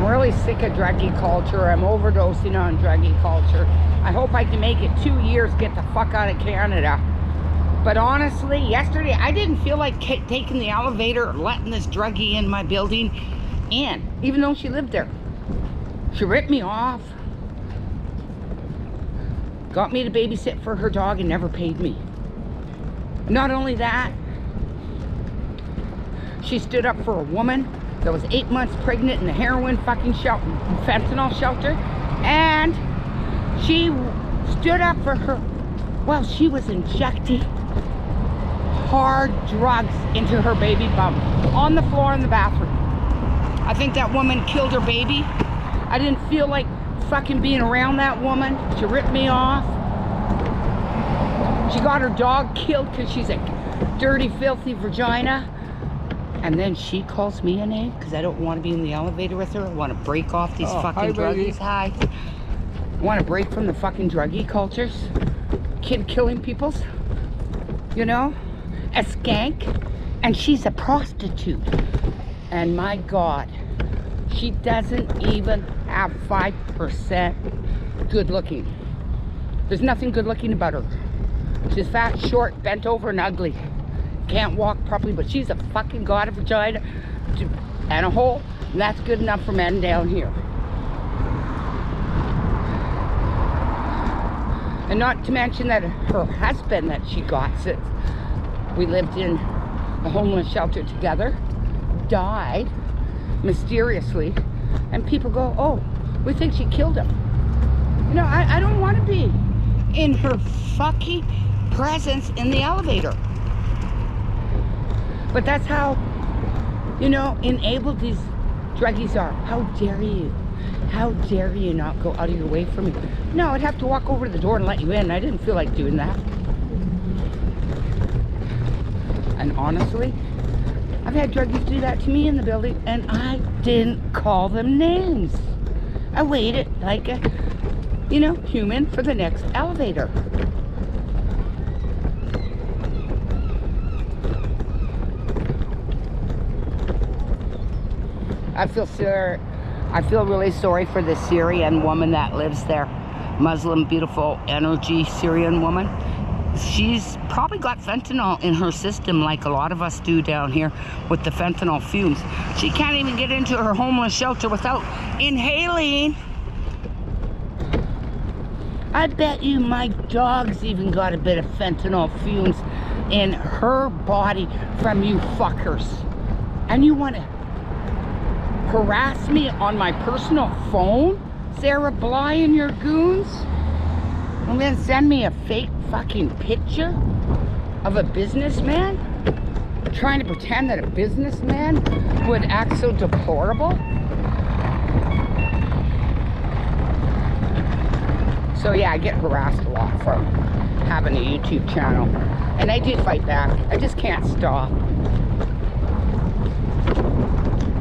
I'm really sick of druggy culture. I'm overdosing on druggy culture. I hope I can make it 2 years, get the fuck out of Canada. But honestly, yesterday, I didn't feel like taking the elevator or letting this druggie in my building in, even though she lived there. She ripped me off. Got me to babysit for her dog and never paid me. Not only that, she stood up for a woman that was 8 months pregnant in the heroin fucking shelter, fentanyl shelter, and she stood up for her while she was injecting hard drugs into her baby bump on the floor in the bathroom. I think that woman killed her baby. I didn't feel like fucking being around that woman. She ripped me off. She got her dog killed because she's a dirty, filthy vagina. And then she calls me a name because I don't want to be in the elevator with her. I want to break off these fucking druggies. Hi. I want to break from the fucking druggie cultures. Kid killing peoples. You know? A skank. And she's a prostitute. And my God, she doesn't even have 5% good looking. There's nothing good looking about her. She's fat, short, bent over, and ugly. Can't walk properly, but she's a fucking god of vagina and a hole, and that's good enough for men down here. And not to mention that her husband that she got, since we lived in a homeless shelter together, died mysteriously, and people go, oh, we think she killed him. You know, I don't want to be in her fucking presence in the elevator. But that's how, you know, enabled these druggies are. How dare you? How dare you not go out of your way for me? No, I'd have to walk over to the door and let you in. I didn't feel like doing that. And honestly, I've had druggies do that to me in the building, and I didn't call them names. I waited like a, you know, human for the next elevator. I feel really sorry for the Syrian woman that lives there. Muslim, beautiful, energy Syrian woman. She's probably got fentanyl in her system like a lot of us do down here with the fentanyl fumes. She can't even get into her homeless shelter without inhaling. I bet you my dog's even got a bit of fentanyl fumes in her body from you fuckers. And you want to harass me on my personal phone, Sarah Bly and your goons, and then send me a fake fucking picture of a businessman, trying to pretend that a businessman would act so deplorable. So yeah, I get harassed a lot from having a YouTube channel, and I did fight back. I just can't stop.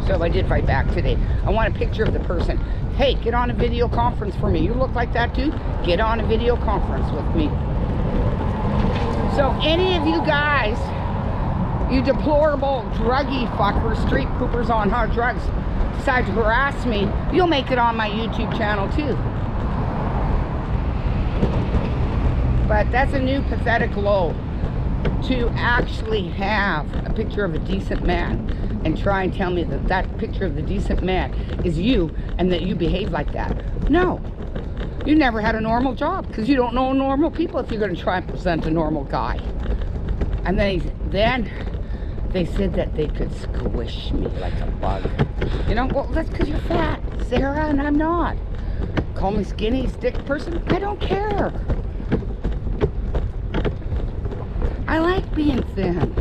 So I did fight back today. I want a picture of the person. Hey, get on a video conference for me. You look like that dude? Get on a video conference with me. So any of you guys, you deplorable druggy fuckers, street poopers on hard drugs, decide to harass me, you'll make it on my YouTube channel too. But that's a new pathetic low, to actually have a picture of a decent man and try and tell me that that picture of the decent man is you and that you behave like that. No, you never had a normal job because you don't know normal people if you're going to try and present a normal guy. And then they said that they could squish me like a bug. You know, well, that's because you're fat, Sarah, and I'm not. Call me skinny, stick person, I don't care. I like being thin.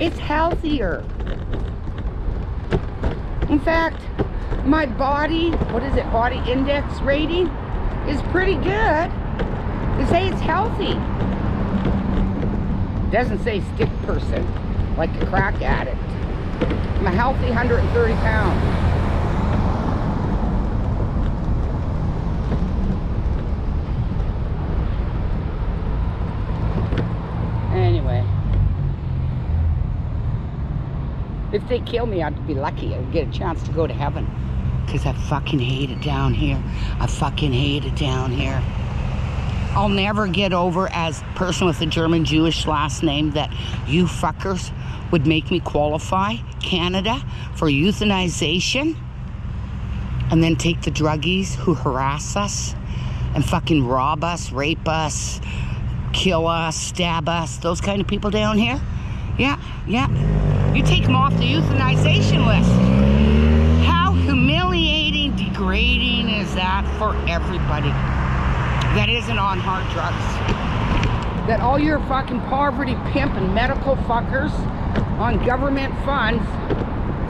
It's healthier. In fact, my body, what is it, body index rating is pretty good. They say it's healthy. It doesn't say stick person, like a crack addict. I'm a healthy 130 pounds. Anyway. If they kill me, I'd be lucky. I'd get a chance to go to heaven. Because I fucking hate it down here. I fucking hate it down here. I'll never get over, as a person with a German Jewish last name, that you fuckers would make me qualify Canada for euthanization and then take the druggies who harass us and fucking rob us, rape us, kill us, stab us, those kind of people down here. Yeah. You take them off the euthanization list. How humiliating, degrading is that for everybody that isn't on hard drugs? That all your fucking poverty pimp and medical fuckers on government funds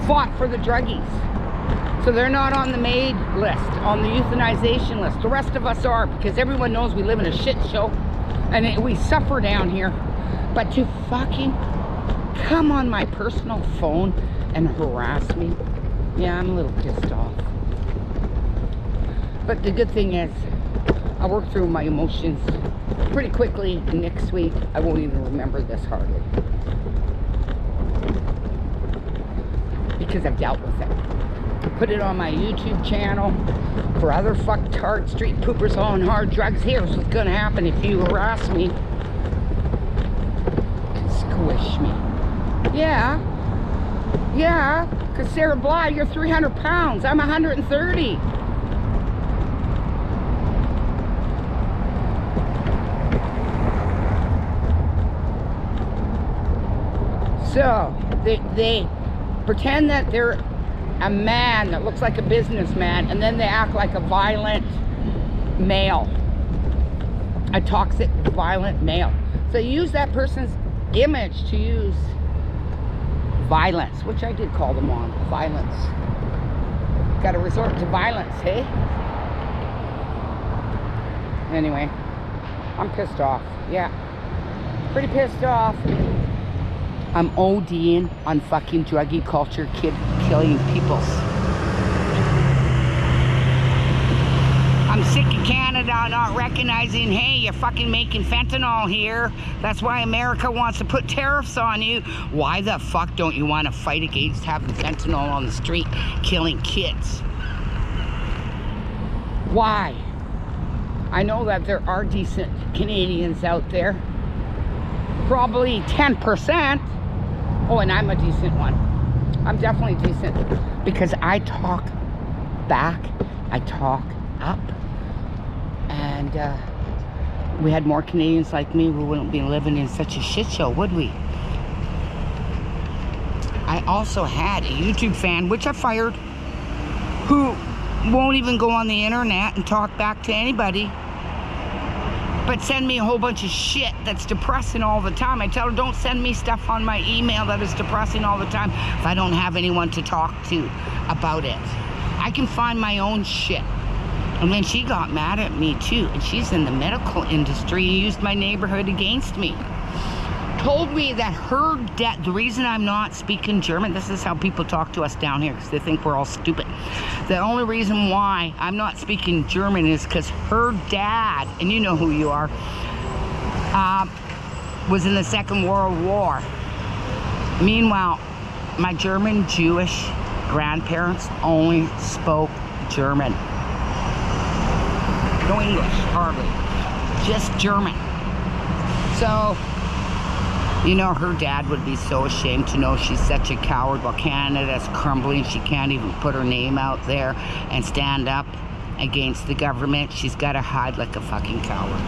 fought for the druggies. So they're not on the MAID list, on the euthanization list. The rest of us are, because everyone knows we live in a shit show and we suffer down here. But to fucking come on my personal phone and harass me, yeah, I'm a little pissed off. But the good thing is, I work through my emotions pretty quickly. Next week, I won't even remember this hardly. Because I've dealt with it. Put it on my YouTube channel for other fucktard street poopers on hard drugs. Here's what's gonna happen if you harass me. Squish me. Yeah, because Sarah Bly, you're 300 pounds. I'm 130. So, they pretend that they're a man that looks like a businessman, and then they act like a violent male. A toxic, violent male. So use that person's image to use violence, which I did call them on. Violence. Got to resort to violence, hey? Anyway, I'm pissed off. Yeah. Pretty pissed off. I'm ODing on fucking druggy culture, kid killing peoples. I'm sick of Canada not recognizing, hey, you're fucking making fentanyl here. That's why America wants to put tariffs on you. Why the fuck don't you want to fight against having fentanyl on the street killing kids? Why? I know that there are decent Canadians out there. Probably 10%. Oh, and I'm a decent one. I'm definitely decent because I talk back, I talk up, and we had more Canadians like me, we wouldn't be living in such a shit show, would we? I also had a YouTube fan, which I fired, who won't even go on the internet and talk back to anybody, but send me a whole bunch of shit that's depressing all the time. I tell her, don't send me stuff on my email that is depressing all the time if I don't have anyone to talk to about it. I can find my own shit. And then she got mad at me too, and she's in the medical industry and used my neighborhood against me. Told me that her dad, the reason I'm not speaking German, this is how people talk to us down here because they think we're all stupid. The only reason why I'm not speaking German is because her dad, and you know who you are, was in the Second World War. Meanwhile, my German Jewish grandparents only spoke German. No English, hardly. Just German. So, you know, her dad would be so ashamed to know she's such a coward while Canada's crumbling. She can't even put her name out there and stand up against the government. She's got to hide like a fucking coward.